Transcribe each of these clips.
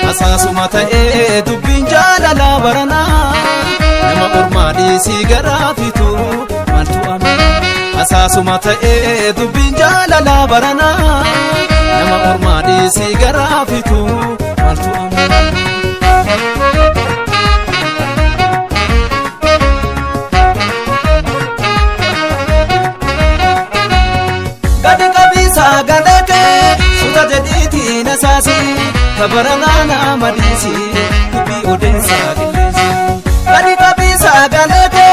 Asasuma ta'ee dubbiin jaalala barana nama ormaadhii si garaafitu maaltu amana. Asasuma ta'ee dubbiin jaalala barana nama ormaadhii si garaafitu maaltu amana. Gadi qabisa galake suta jedhiti nasasi kabarana madisi kubi odensa gilesi. Gadi qabisa galake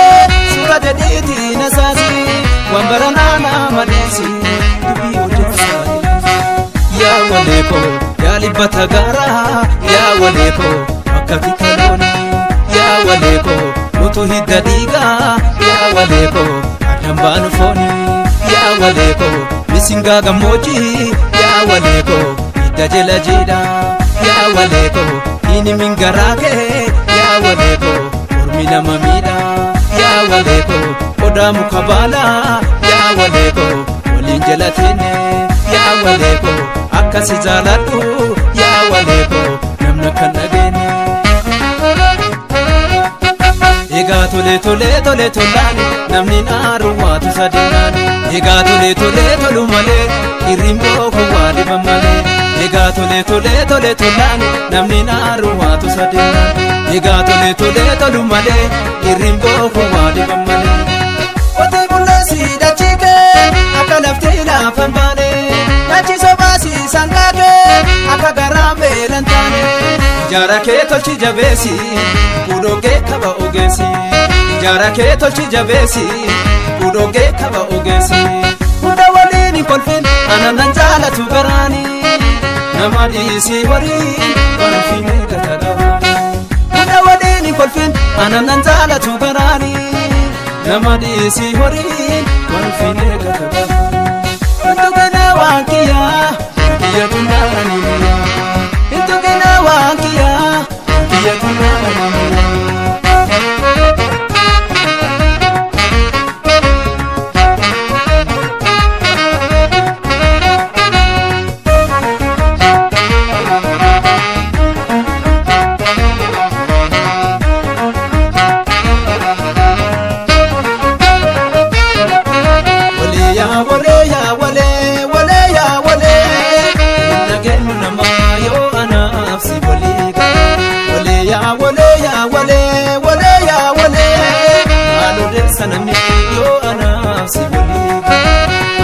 suta jedhiti nasasi wambarana madisi kubi odensa gilesi. Ya waleko ya libata gara ya waleko wakati kaloni ya waleko mutu hidadiga ya waleko adambanu foni ya waleko misinga gamoji ya waleko idajela jida ya waleko ini mingarake ya waleko urmina mamida ya waleko oda mukabala ya waleko walinjelatine ya waleko akasi jalatu ya waleko namna kanagene. Ega tole tole tole tolani namni naruwatu sadinani. Ega tole tole tolumale irimbo kuwali mamale. Ega tole tole tole tolani namni naruwatu sadinani. Ega tole tole tolumale irimbo kuwali mamale. Ote bulasi dachike akalafte la fambane. Dachi sobasi sangake akagarame lantane. Jara ke tolchi jabesi udoge kaba ogesi. Jara ke tolchi jabesi udoge kaba ogesi. Muda walini kolfin ananan jalatu garani namadisi wari wanfine katagawani. Muda walini kolfin ananan jalatu garani namadisi wari wanfine katagawani. Intugena wankiya kiya tunani intugena wankiya kiya tunani.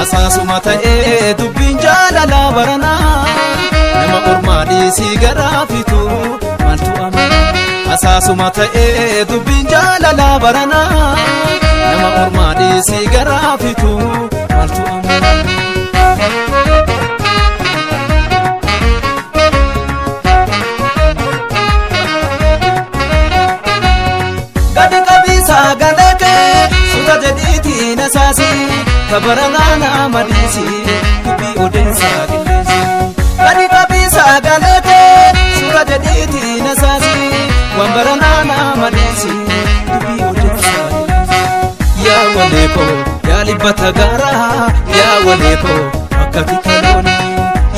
Asasuma ta'ee dubbiin jaalala barana nama ormaadhii si garaafitu maaltu amana. Asasuma ta'ee dubbiin jaalala barana nama ormaadhii si garaafitu maaltu amana. Gadi qabisa galake suta jedhiti nasasi kabarana madisi kubi odensa gilesi. Gadi qabisa galake suta jedhiti nasasi wambarana madisi kubi odensa gilesi. Ya waleko ya libata gara ya waleko wakati kaloni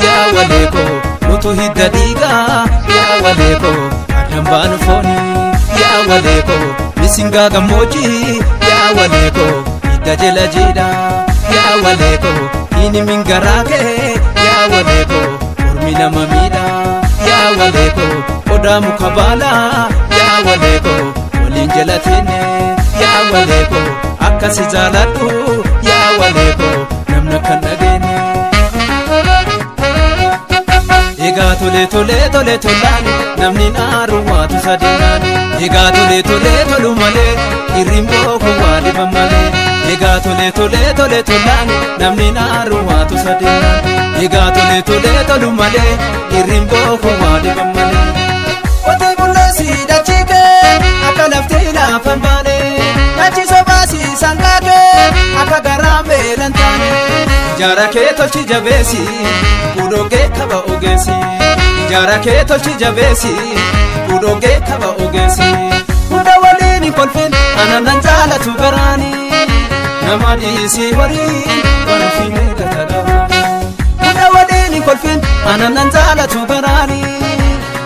ya waleko mutu hidadiga ya waleko adambanu foni ya waleko misinga gamoji ya waleko idajela jida ya waleko ini mingarake ya waleko urmina mamida ya waleko oda mukabala ya waleko walinjelatine ya waleko akasi jalatu ya waleko namna kanagene. Egaa tole tole tole tolaan namni naaru waatu sadeenaan. Egaa tole tole tolu malee irrimboo kun waa dhiban malee. Egaa tole tole tole tolaan namni naaru waatu sadeenaan. Egaa tole tole tolu malee irrimboo kun waa dhiban malee. Qotee bulleessi dachikee akka laftee laafan baane. Dachi sobaasi sangaakee akka garaa beelan taane. Ijaara kee tolchi jabeessi kudhoogee kaba ogeessi. Ijaara kee tolchi jabeessi kudhoogee kaba ogeessi. Hunda waliin hin kolfin ananan jaalatu garaani. Nama dhiisii waliin waan finee gata qabaani. Hunda waliin hin kolfin ananan jaalatu garaani.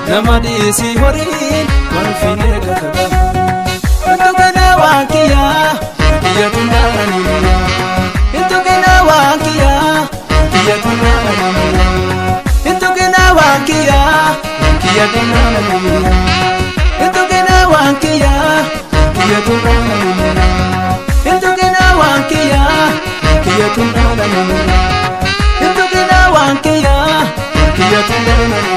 Nama dhiisii waliin waan finee gata qabaani. Hintu gana waan kiyyaa kiyya tunnaani. Hintu gana waan kiyyaa kiyya tunnaani. Hintu gana waan kiyyaa kiyya tunnaani. Hintu gana waan kiyyaa kiyya tunnaani. Hintu gana waan kiyyaa kiyya tunnaani. Hintu gana waan kiyyaa kiyya tunnaani.